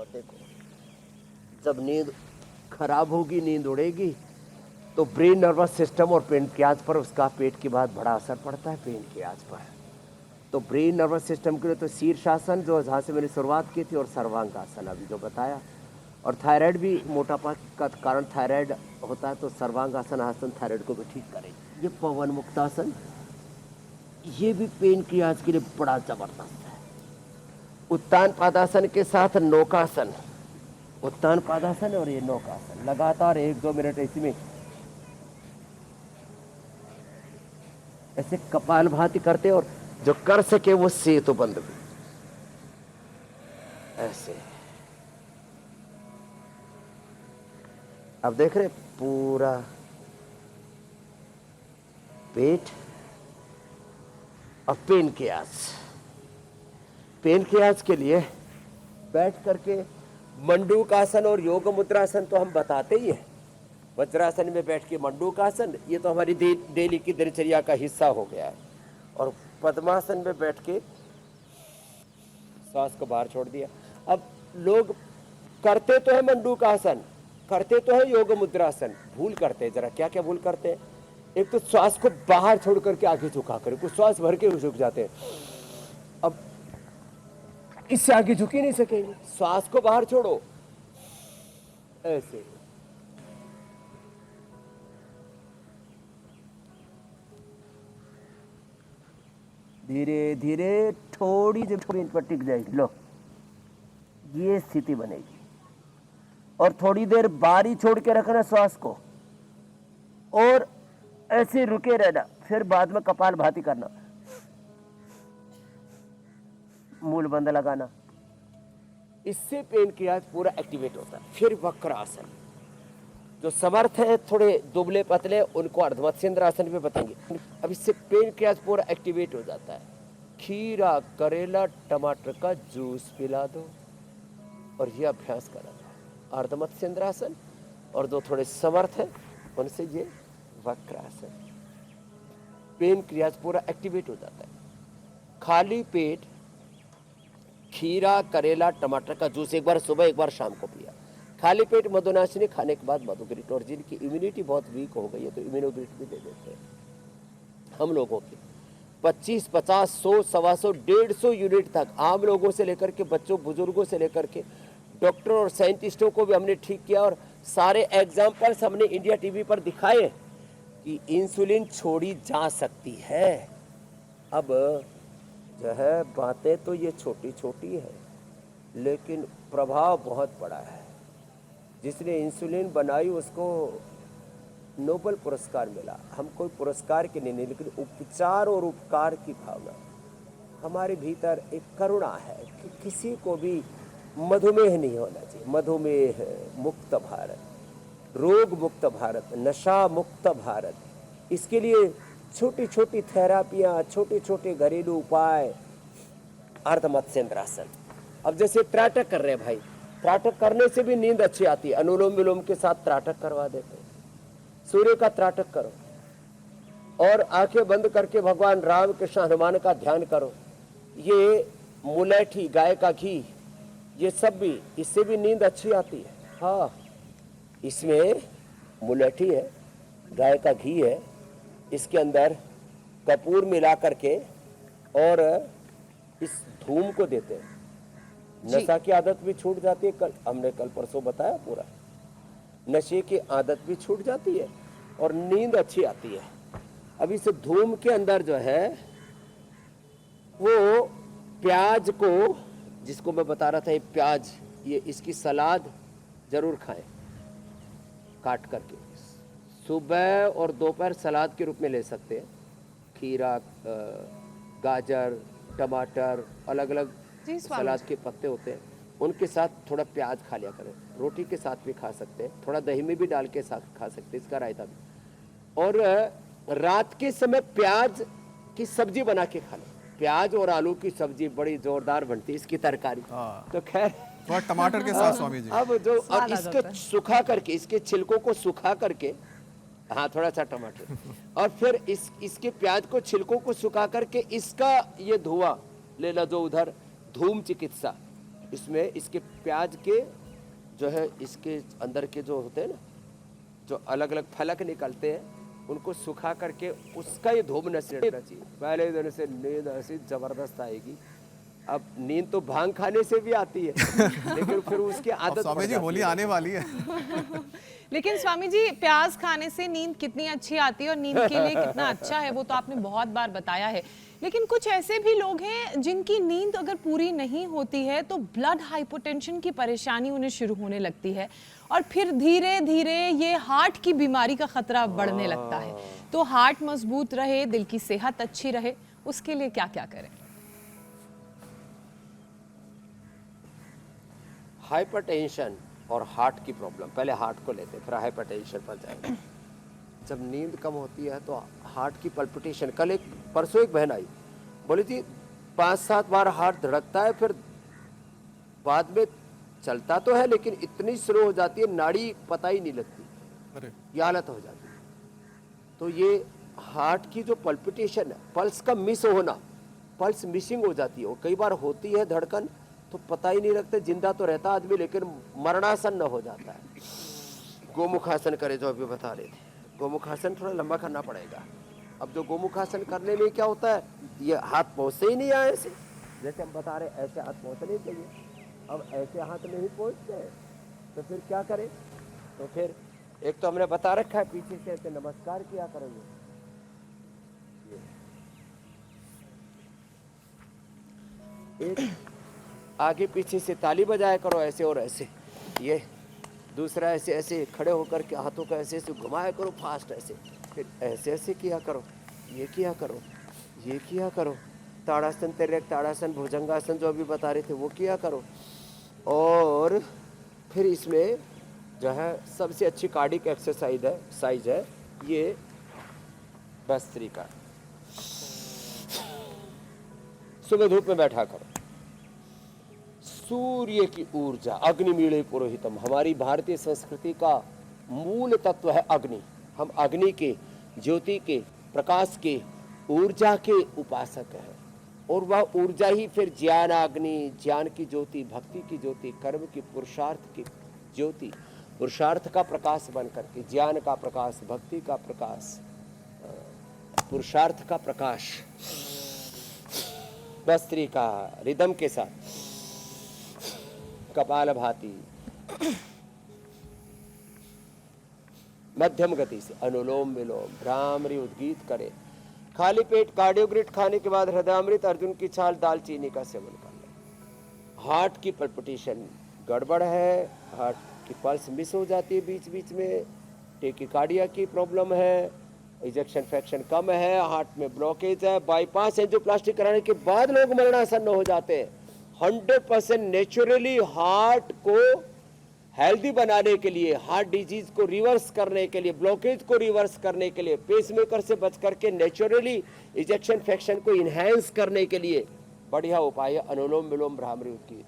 देखो, जब नींद खराब होगी, नींद उड़ेगी, तो ब्रेन नर्वस सिस्टम और पेनक्रियाज पर उसका पेट के बाद बड़ा असर पड़ता है, पेनक्रियाज पर। तो ब्रेन नर्वस सिस्टम के लिए तो शीर्षासन, जो जहाँ से मैंने शुरुआत की थी, और सर्वांगासन अभी जो बताया, और थायराइड भी, मोटापा का कारण थायराइड होता है, तो सर्वांगासन आसन थायराइड को भी ठीक करेगी। ये पवन मुक्तासन, ये भी पेनक्रियाज के लिए बड़ा जबरदस्त है। उत्तान पादासन के साथ नौकासन, उत्तान पादासन और ये नौकासन, लगातार 1-2 मिनट इसमें ऐसे कपालभाति करते, और जो कर सके वो सेतु बंद भी ऐसे। अब देख रहे पूरा पेट और पेनक्रियाज के लिए बैठ करके मंडूकासन और योग मुद्रासन तो हम बताते ही हैं। वज्रासन में बैठ के मंडूकासन, ये तो हमारी डेली की दिनचर्या का हिस्सा हो गया है। और पद्मासन में बैठ के सांस को बाहर छोड़ दिया। अब लोग करते तो है मंडूकासन, करते तो है योग मुद्रासन, भूल करते हैं। जरा क्या क्या भूल करते हैं? एक तो श्वास को बाहर छोड़ करके आगे झुका कर, कुछ श्वास भर के झुक जाते हैं। अब इससे आगे झुक ही नहीं सकेंगे, श्वास को बाहर छोड़ो ऐसे। धीरे धीरे थोड़ी जब पेट पर टिक जाएगी, लो ये स्थिति बनेगी। और थोड़ी देर बारी छोड़ के रखना श्वास को, और ऐसे रुके रहना। फिर बाद में कपाल भाती करना, मूल बंद लगाना, इससे पेनक्रियाज पूरा एक्टिवेट होता है। फिर वक्रासन, जो समर्थ है थोड़े दुबले पतले उनको अर्धमत्स्येंद्र आसन पे बताएंगे। अब इससे पेनक्रियाज पूरा एक्टिवेट हो जाता है। खीरा, करेला, टमाटर का जूस पिला दो और ये अभ्यास करा दो। अर्धमत्स्येंद्र आसन, और जो थोड़े समर्थ है उनसे ये वक्रासन, पेनक्रियाज पूरा एक्टिवेट हो जाता है। खाली पेट खीरा, करेला, टमाटर का जूस एक बार सुबह एक बार शाम को पिया। खाली पेट मधुनाशिनी खाने के बाद मधुग्रिट, और जिनकी इम्यूनिटी बहुत वीक हो गई है तो इम्यूनोग्रिट भी दे देते हैं। हम लोगों की 25, 50, 100, 125, 150 यूनिट तक आम लोगों से लेकर के बच्चों बुजुर्गों से लेकर के डॉक्टर और साइंटिस्टों को भी हमने ठीक किया, और सारे एग्जाम्पल्स हमने इंडिया टीवी पर दिखाए कि इंसुलिन छोड़ी जा सकती है। अब जो है बातें तो ये छोटी छोटी है लेकिन प्रभाव बहुत बड़ा है। जिसने इंसुलिन बनाई उसको नोबेल पुरस्कार मिला। हम कोई पुरस्कार के नहीं, लेकिन उपचार और उपकार की भावना हमारे भीतर एक करुणा है कि किसी को भी मधुमेह नहीं होना चाहिए। मधुमेह मुक्त भारत, रोग मुक्त भारत, नशा मुक्त भारत, इसके लिए छोटी छोटी थेरापियाँ, छोटे छोटे घरेलू उपाय। अर्धमत्स्येंद्रासन, अब जैसे त्राटक कर रहे हैं भाई, त्राटक करने से भी नींद अच्छी आती है। अनुलोम विलोम के साथ त्राटक करवा देते हैं। सूर्य का त्राटक करो और आंखें बंद करके भगवान राम कृष्ण हनुमान का ध्यान करो। ये मुलैठी, गाय का घी, ये सब भी, इससे भी नींद अच्छी आती है। हाँ, इसमें मुलैठी है, गाय का घी है, इसके अंदर कपूर मिला करके और इस धूम को देते हैं। नशा की आदत भी छूट जाती है। हमने कल परसों बताया पूरा, नशे की आदत भी छूट जाती है और नींद अच्छी आती है। अब इस धूम के अंदर जो है वो प्याज को, जिसको मैं बता रहा था, ये प्याज, ये इसकी सलाद जरूर खाएं काट करके। सुबह और दोपहर सलाद के रूप में ले सकते हैं। खीरा, गाजर, टमाटर, अलग अलग सलाद के पत्ते होते हैं, उनके साथ थोड़ा प्याज खा लिया करें। रोटी के साथ भी खा सकते हैं, थोड़ा दही में भी डाल के साथ खा सकते हैं, इसका रायता भी। और रात के समय प्याज की सब्जी बना के खा लें। प्याज और आलू की सब्जी बड़ी जोरदार बनती है, इसकी तरकारी। तो खैर थोड़ा टमाटर के साथ स्वामी जी। अब जो अब इसको सुखा करके, इसके छिलकों को सुखा करके, हाँ थोड़ा सा टमाटर, और फिर इसके प्याज को, छिलकों को सुखा करके इसका ये धुआं लेना, जो उधर धूम चिकित्सा, इसमें इसके प्याज के जो है, इसके अंदर के जो होते हैं ना, जो अलग अलग फलक निकलते हैं, उनको सुखा करके उसका ये धूम नशा चाहिए। पहले दिन से नींद ऐसी जबरदस्त आएगी। अब नींद तो भांग खाने से भी आती है लेकिन फिर उसकी आदत। स्वामी जी होली आने वाली है लेकिन स्वामी जी, प्याज खाने से नींद कितनी अच्छी आती है और नींद के लिए कितना अच्छा है वो तो आपने बहुत बार बताया है। लेकिन कुछ ऐसे भी लोग हैं जिनकी नींद अगर पूरी नहीं होती है तो ब्लड हाइपोटेंशन की परेशानी उन्हें शुरू होने लगती है और फिर धीरे धीरे ये हार्ट की बीमारी का खतरा बढ़ने लगता है। तो हार्ट मजबूत रहे, दिल की सेहत अच्छी रहे, उसके लिए क्या क्या करें? हाइपरटेंशन और हार्ट की प्रॉब्लम, पहले हार्ट को लेते हैं फिर हाइपरटेंशन पर जाएंगे। जब नींद कम होती है तो हार्ट की पल्पिटेशन, कल परसों एक बहन आई, बोली थी 5-7 बार हार्ट धड़कता है, फिर बाद में चलता तो है लेकिन इतनी स्लो हो जाती है, नाड़ी पता ही नहीं लगती, ये हालत हो जाती है। तो ये हार्ट की जो पल्पिटेशन है, पल्स का मिस होना, पल्स मिसिंग हो जाती है, और कई बार होती है धड़कन तो पता ही नहीं लगता, जिंदा तो रहता आदमी लेकिन मरणासन न हो जाता है। गोमुखासन करे, जो अभी बता रहे थे, गोमुखासन थोड़ा लंबा करना पड़ेगा। अब जो गोमुखासन करने में क्या होता है, ये हाथ पहुँचते ही नहीं आए ऐसे, जैसे हम बता रहे ऐसे हाथ पहुँचने चाहिए, अब ऐसे हाथ नहीं पहुँचते तो फिर क्या करें? तो फिर एक तो हमने बता रखा है, पीछे से ऐसे नमस्कार किया करेंगे, एक आगे पीछे से ताली बजाया करो ऐसे और ऐसे, ये दूसरा ऐसे ऐसे खड़े होकर के हाथों को ऐसे ऐसे घुमाया करो फास्ट ऐसे, फिर ऐसे ऐसे किया करो, ये किया करो, ये किया करो, ताड़ासन, तिर्यक ताड़ासन, भुजंगासन जो अभी बता रहे थे वो किया करो। और फिर इसमें जो है सबसे अच्छी कार्डिक एक्सरसाइज है ये भस्त्रिका। सुबह धूप में बैठा करो। सूर्य की ऊर्जा, अग्निमीळे पुरोहितम, हमारी भारतीय संस्कृति का मूल तत्व है अग्नि। हम अग्नि के, ज्योति के, प्रकाश के, ऊर्जा के उपासक हैं। और वह ऊर्जा ही फिर ज्ञान अग्नि, ज्ञान की ज्योति, भक्ति की ज्योति, कर्म की, पुरुषार्थ की ज्योति, पुरुषार्थ का प्रकाश बन करके, ज्ञान का प्रकाश, भक्ति का प्रकाश, पुरुषार्थ का प्रकाश, भस्त्रिका रिदम के साथ, कपालभाति, मध्यम गति से अनुलोम विलोम, भ्रामरी उद्गीत करे। खाली पेट कार्डियोग्रिट खाने के बाद हृदयामृत, अर्जुन की छाल, दालचीनी का सेवन कर ले। हार्ट की पल्पिटेशन गड़बड़ है, हार्ट की पल्स मिस हो जाती है बीच बीच में, टेकिकार्डिया की प्रॉब्लम है, इजेक्शन फ्रैक्शन कम है, हार्ट में ब्लॉकेज है, बाईपास एंजियोप्लास्टी कराने के बाद लोग मरणासन्न हो जाते हैं। 100% नेचुरली हार्ट को हेल्दी बनाने के लिए, हार्ट डिजीज को रिवर्स करने के लिए, ब्लॉकेज को रिवर्स करने के लिए, पेसमेकर से बच करके नेचुरली इजेक्शन फ्रैक्शन को इनहेंस करने के लिए बढ़िया उपाय है अनुलोम विलोम, भ्रामरी उद्गीत।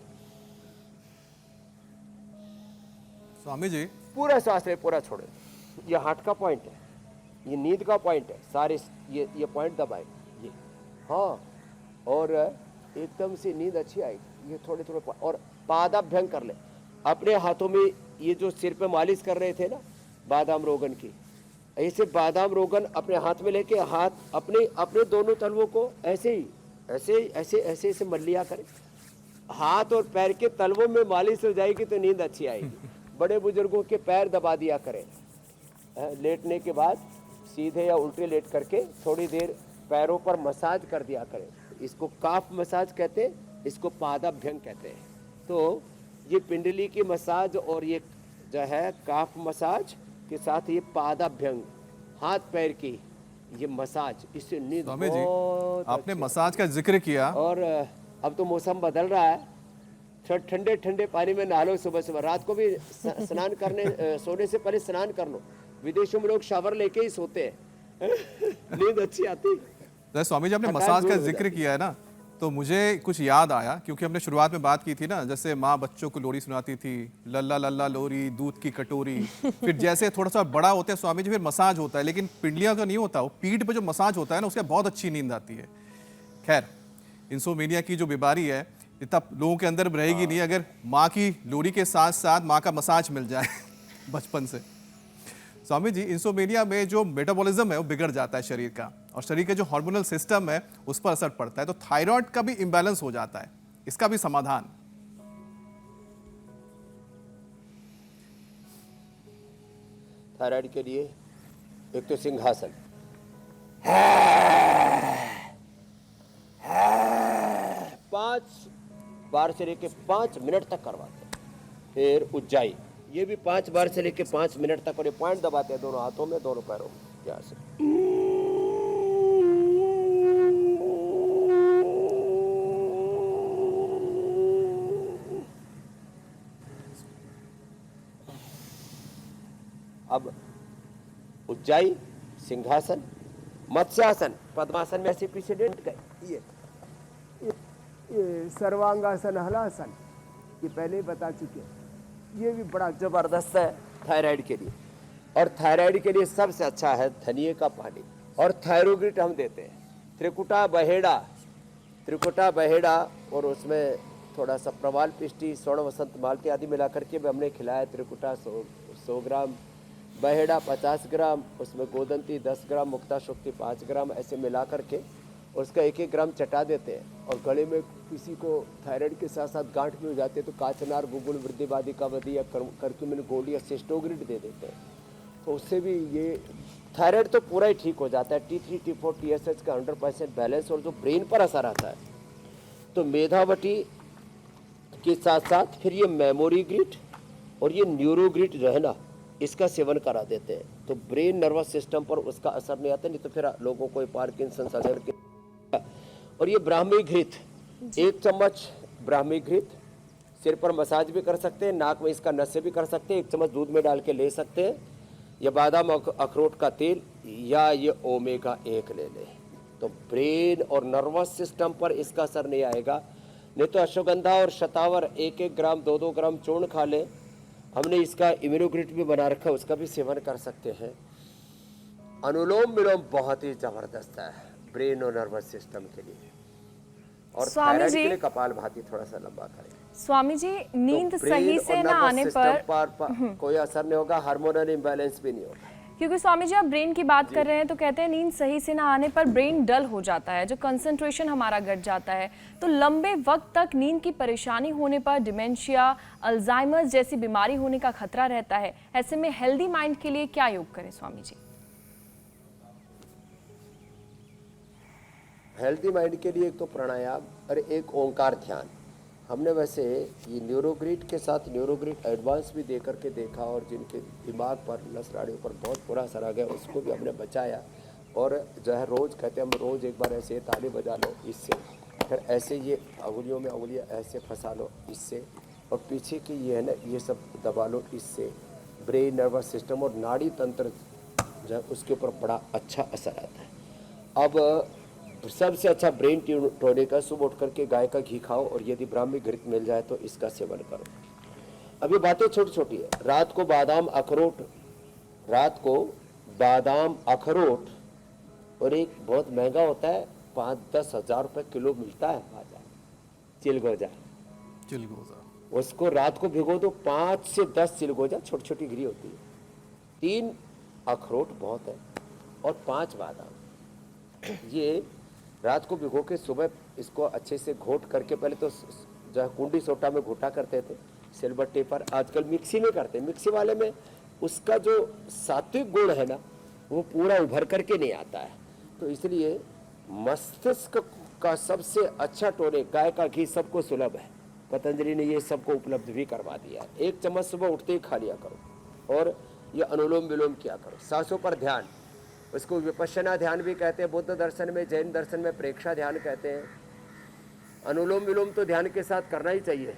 स्वामी जी, पूरा सांस ले, पूरा छोड़े। ये हार्ट का पॉइंट है, ये नींद का पॉइंट है, सारे ये पॉइंट दबाए ये, हाँ। और एकदम से नींद अच्छी आएगी। ये थोड़े थोड़े और पादाभ्यंग कर ले अपने हाथों में। ये जो सिर पे मालिश कर रहे थे ना बादाम रोगन की, ऐसे बादाम रोगन अपने हाथ में लेके, हाथ अपने दोनों तलवों को ऐसे ही ऐसे मल लिया करें। हाथ और पैर के तलवों में मालिश हो जाएगी तो नींद अच्छी आएगी। बड़े बुजुर्गों के पैर दबा दिया करें। लेटने के बाद सीधे या उल्टे लेट करके थोड़ी देर पैरों पर मसाज कर दिया करें। इसको काफ मसाज कहते हैं, इसको पादाभ्यंग कहते हैं। तो ये पिंडली की मसाज और ये जो है काफ मसाज के साथ ये पादाभ्यंग, हाथ पैर की ये मसाज, इससे नींद स्वामी जी, बहुत आपने अच्छी। मसाज का जिक्र किया। और अब तो मौसम बदल रहा है, ठंडे ठंडे पानी में नहा लो सुबह सुबह। रात को भी स्नान करने सोने से पहले स्नान कर लो। विदेशों में लोग शावर लेके ही सोते हैं नींद अच्छी आती है। तो स्वामी जी, आपने थकान मसाज दूर का हो जिक्र जाती किया है ना, तो मुझे कुछ याद आया, क्योंकि हमने शुरुआत में बात की थी ना, जैसे माँ बच्चों को लोरी सुनाती थी, लल्ला लल्ला लोरी, दूध की कटोरी। फिर जैसे थोड़ा सा बड़ा होता है स्वामी जी, फिर मसाज होता है। लेकिन पिंडलियाँ का नहीं होता, वो पीठ पे जो मसाज होता है ना, उससे बहुत अच्छी नींद आती है। खैर, इंसोमेनिया की जो बीमारी है इतना लोगों के अंदर रहेगी नहीं अगर माँ की लोरी के साथ साथ माँ का मसाज मिल जाए बचपन से। स्वामी जी, इंसोमेनिया में जो मेटाबॉलिज्म है वो बिगड़ जाता है शरीर का, और शरीर के जो हार्मोनल सिस्टम है उस पर असर पड़ता है, तो थायराइड का भी इम्बैलेंस हो जाता है। इसका भी समाधान? थायराइड के लिए एक तो सिंहासन, 5 बार से लेके 5 मिनट तक करवाते हैं। फिर उज्जाई, ये भी 5 बार से लेके 5 मिनट तक, और ये पॉइंट दबाते हैं दोनों हाथों में, दोनों पैरों में, यहाँ से। अब उज्जाई, सिंहासन, मत्स्यासन, पद्मासन में ऐसे पीछे लेट गए। ये सर्वांगासन, हलासन, ये पहले ही बता चुके हैं। ये भी बड़ा जबरदस्त है थायराइड के लिए। और थायराइड के लिए सबसे अच्छा है धनिए का पानी, और थायरोग्रिट हम देते हैं। त्रिकुटा बहेड़ा और उसमें थोड़ा सा प्रवाल पिष्टी, स्वर्ण वसंत मालती आदि मिला करके भी हमने खिलाया। त्रिकुटा 100 ग्राम, बहेड़ा 50 ग्राम, उसमें गोदंती 10 ग्राम, मुक्ता शुक्ति 5 ग्राम, ऐसे मिला करके उसका 1-1 ग्राम चटा देते हैं। और गले में किसी को थायराइड के साथ साथ गांठ भी हो जाती है तो काचनार, गुगुल, वृद्धिवादी कावदी या करक्यूमिन गोल्ड या सिस्टोग्रिड दे देते हैं। तो उससे भी ये थायराइड तो पूरा ही ठीक हो जाता है। T3, T4, TSH का 100% बैलेंस, और जो ब्रेन पर असर आता है तो मेधावटी के साथ साथ फिर ये मेमोरी ग्रिट और ये न्यूरोग्रिट जो है ना, इसका सेवन करा देते हैं तो ब्रेन नर्वस सिस्टम पर उसका असर नहीं आता, नहीं तो फिर लोगों को पार्किंसन अगर के। और ये ब्राह्मी घृत 1 चम्मच ब्राह्मी घृत सिर पर मसाज भी कर सकते हैं, नाक में इसका नशे भी कर सकते हैं, 1 चम्मच दूध में डाल के ले सकते हैं। या बादाम अखरोट का तेल या ये ओमेगा 1 ले लें तो ब्रेन और नर्वस सिस्टम पर इसका असर नहीं आएगा। नहीं तो अश्वगंधा और शतावर 1-1 ग्राम 2-2 ग्राम चूर्ण खा लें। हमने इसका इम्यूनोग्रिट भी बना रखा है, उसका भी सेवन कर सकते हैं। अनुलोम विलोम बहुत ही जबरदस्त है ब्रेन और नर्वस सिस्टम के लिए। और स्वामी थायराइड जी, के लिए कपालभाति थोड़ा सा लंबा करें। स्वामी जी, नींद तो सही ब्रेन से और ना नर्वस आने सिस्टम पर कोई असर नहीं होगा, हार्मोनल इम्बैलेंस भी नहीं होगा। क्योंकि स्वामी जी आप ब्रेन की बात कर रहे हैं तो कहते हैं नींद सही से ना आने पर ब्रेन डल हो जाता है, जो कंसंट्रेशन हमारा घट जाता है। तो लंबे वक्त तक नींद की परेशानी होने पर डिमेंशिया, अल्जाइमर्स जैसी बीमारी होने का खतरा रहता है। ऐसे में हेल्दी माइंड के लिए क्या योग करें स्वामी जी? हेल्दी माइंड के लिए एक तो प्राणायाम और एक ओंकार ध्यान। हमने वैसे ये न्यूरोग्रिड के साथ न्यूरोग्रिड एडवांस भी दे करके देखा और जिनके दिमाग पर नस नाड़ियों पर बहुत बुरा असर आ गया उसको भी हमने बचाया। और जो है रोज़ कहते हैं हम रोज़ एक बार ऐसे ताली बजा लो इससे, फिर ऐसे ये अंगुलियों में अंगुलियाँ ऐसे फंसा लो इससे, और पीछे की ये है ना ये सब दबा लो इससे। ब्रेन नर्वस सिस्टम और नाड़ी तंत्र जो है उसके ऊपर बड़ा अच्छा असर आता है। अब सबसे अच्छा ब्रेन टोनिक का सुबह उठ करके गाय का घी खाओ और यदि ब्राह्मी घृत मिल जाए तो इसका सेवन करो। अब ये बातें छोटी छोटी है। रात को बादाम अखरोट और एक बहुत महंगा होता है 5-10 हज़ार रुपये किलो मिलता है बाजार, चिलगोजा, उसको रात को भिगो दो। 5 से 10 चिलगोजा, छोटी छोटी गिरी होती है, 3 अखरोट बहुत है और 5 बादाम। ये रात को भिगो के सुबह इसको अच्छे से घोट करके, पहले तो जो है कुंडी सोटा में घोटा करते थे सिलबट्टे पर, आजकल मिक्सी में करते। मिक्सी वाले में उसका जो सात्विक गुण है ना वो पूरा उभर करके नहीं आता है। तो इसलिए मस्तिष्क का सबसे अच्छा टोनिक गाय का घी सबको सुलभ है, पतंजलि ने ये सबको उपलब्ध भी करवा दिया है। 1 चम्मच सुबह उठते ही खा लिया करो और ये अनुलोम विलोम किया करो। सांसों पर ध्यान, उसको विपश्यना ध्यान भी कहते हैं, बुद्ध दर्शन में, जैन दर्शन में प्रेक्षा ध्यान कहते हैं। अनुलोम विलोम तो ध्यान के साथ करना ही चाहिए।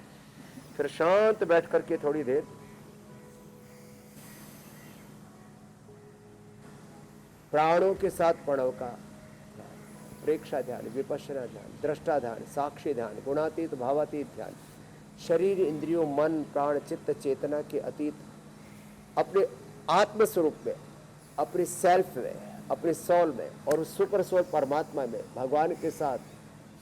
फिर शांत बैठ करके थोड़ी देर प्राणों के साथ प्रणव का प्रेक्षा ध्यान, विपश्यना ध्यान, दृष्टा ध्यान, साक्षी ध्यान, गुणातीत भावातीत ध्यान, शरीर इंद्रियों मन प्राण चित्त चेतना के अतीत अपने आत्म स्वरूप में, अपने सेल्फ में, अपने सोल में और उस सुपर सोल परमात्मा में भगवान के साथ,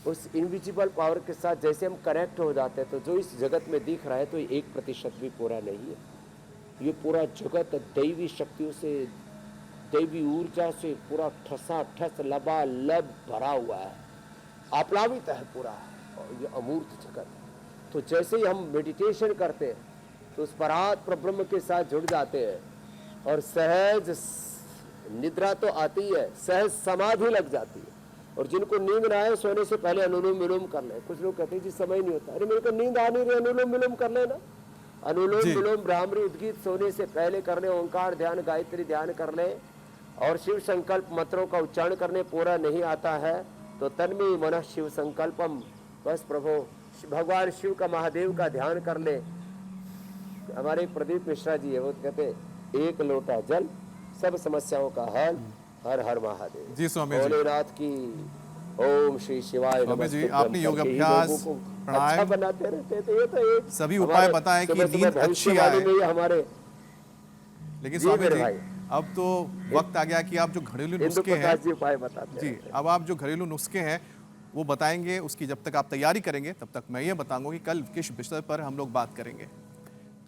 उस इनविजिबल पावर के साथ जैसे हम कनेक्ट हो जाते हैं तो जो इस जगत में दिख रहा है तो 1% भी पूरा नहीं है। ये पूरा जगत दैवी शक्तियों से, दैवी ऊर्जा से पूरा ठसाठस लबालब भरा हुआ है, आप्लावित है पूरा और ये अमूर्त जगत। तो जैसे ही हम मेडिटेशन करते हैं तो उस परात्पर ब्रह्म के साथ जुड़ जाते हैं और सहज निद्रा तो आती है, सहज समाधि लग जाती है। और जिनको नींद ना आए सोने से पहले अनुलोम विलोम कर ले। कुछ लोग कहते हैं जी समय नहीं होता, अरे मेरे को नींद आ नहीं रही, अनुलोम विलोम कर लेना। अनुलोम विलोम ब्राह्मणी उद्गीत सोने से पहले कर ले, ओंकार ध्यान गायत्री ध्यान कर ले और शिव संकल्प मंत्रों का उच्चारण करने पूरा नहीं आता है तो तन्मय मनः शिव संकल्पम, बस प्रभु भगवान शिव का महादेव का ध्यान कर ले। हमारे प्रदीप मिश्रा जी है, वो कहते 1 लोटा जल सब समस्याओं का हल, हर हर महादेव। जी स्वामी जी, भोलेनाथ की ओम श्री शिवाय स्वामी जी, नमस्तुभ्यं आपने योग करके ही अभ्यास, लोगों को प्राणायाम अच्छा बनाते रहते तो ये तो एक सभी उपाय बताएं कि नींद अच्छी आए। में हमारे लेकिन जी स्वामी मेरे जी भाई, अब तो वक्त आ गया कि आप जो घरेलू इंदु नुस्खे हैं प्रकाश जी उपाय बताते जी, रहते हैं। अब आप जो घरेलू नुस्खे हैं वो बताएंगे, उसकी जब तक आप तैयारी करेंगे तब तक मैं ये बताऊंगा कि कल किस विषय पर हम लोग बात करेंगे।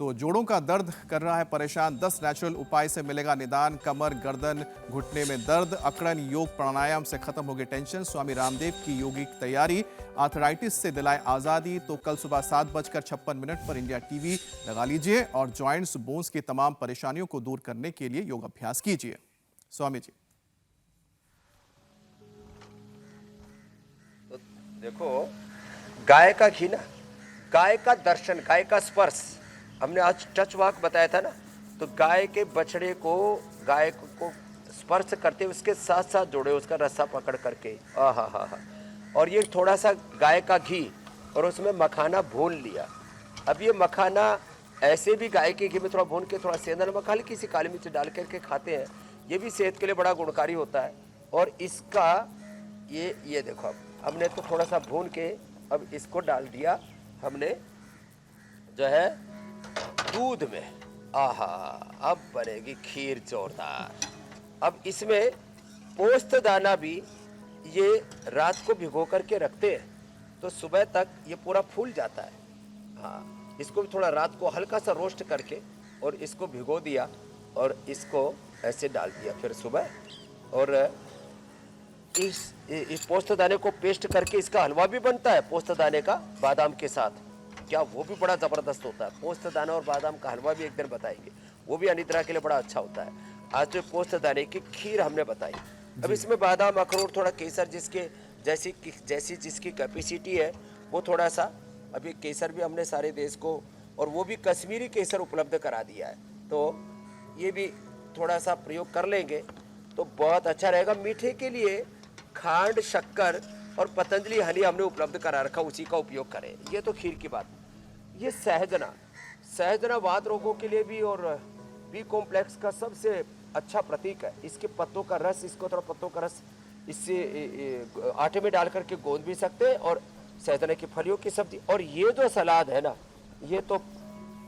तो जोड़ों का दर्द कर रहा है परेशान, 10 नेचुरल उपाय से मिलेगा निदान। कमर गर्दन घुटने में दर्द, अकड़न योग प्राणायाम से खत्म होगी टेंशन। स्वामी रामदेव की योगिक तैयारी, आर्थराइटिस से दिलाए आजादी। तो कल सुबह 7:56 पर इंडिया टीवी लगा लीजिए और जॉइंट्स बोन्स की तमाम परेशानियों को दूर करने के लिए योग अभ्यास कीजिए। स्वामी जी, तो देखो गाय का घी ना, गाय का दर्शन, गाय का स्पर्श, हमने आज टच वॉक बताया था ना, तो गाय के बछड़े को गाय को स्पर्श करते उसके साथ साथ जोड़े, उसका रस्सा पकड़ करके, आहा। और ये थोड़ा सा गाय का घी और उसमें मखाना भून लिया। अब ये मखाना ऐसे भी गाय के घी में थोड़ा भून के थोड़ा सेंधा नमक हल्की सी काली मिर्च डाल करके खाते हैं, ये भी सेहत के लिए बड़ा गुणकारी होता है। और इसका ये देखो, अब हमने तो थोड़ा सा भून के अब इसको डाल दिया हमने जो है दूध में, आहा, अब बनेगी खीर जोरदार। अब इसमें पोस्त दाना भी ये रात को भिगो करके रखते हैं तो सुबह तक ये पूरा फूल जाता है। हाँ, इसको भी थोड़ा रात को हल्का सा रोस्ट करके और इसको भिगो दिया और इसको ऐसे डाल दिया फिर सुबह। और इस पोस्त दाने को पेस्ट करके इसका हलवा भी बनता है पोस्त दाने का बादाम के साथ, क्या वो भी बड़ा ज़बरदस्त होता है। पोस्त दाना और बादाम का हलवा भी एक दिन बताएंगे, वो भी अनिद्रा के लिए बड़ा अच्छा होता है। आज तो पोस्त दाने की खीर हमने बताई। अब इसमें बादाम, अखरोट, थोड़ा केसर, जिसके जैसी जिसकी कैपेसिटी है वो थोड़ा सा, अभी केसर भी हमने सारे देश को, और वो भी कश्मीरी केसर उपलब्ध करा दिया है, तो ये भी थोड़ा सा प्रयोग कर लेंगे तो बहुत अच्छा रहेगा। मीठे के लिए खांड, शक्कर और पतंजलि हनी हमने उपलब्ध करा रखा, उसी का उपयोग करें। ये तो खीर की बात। ये सहजना वात रोगों के लिए भी और बी कॉम्प्लेक्स का सबसे अच्छा प्रतीक है। इसके पत्तों का रस, इसको थोड़ा पत्तों का रस इससे आटे में डाल करके गोंद भी सकते हैं, और सहजने की फलियों की सब्जी। और ये जो सलाद है ना, ये तो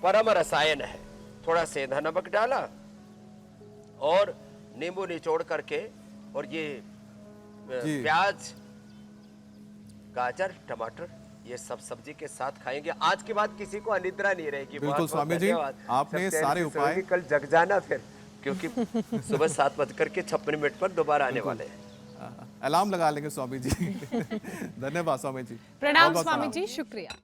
परम रसायन है। थोड़ा सेंधा नमक डाला और नींबू निचोड़ करके, और ये प्याज, गाजर, टमाटर, ये सब सब्जी के साथ खाएंगे। आज के बाद किसी को अनिद्रा नहीं रहेगी। बिल्कुल स्वामी जी, आपने सारे उपाय, कल जग जाना फिर, क्योंकि सुबह 7:56 पर दोबारा आने वाले हैं। अलार्म लगा लेंगे स्वामी जी। धन्यवाद स्वामी जी। प्रणाम स्वामी जी, शुक्रिया।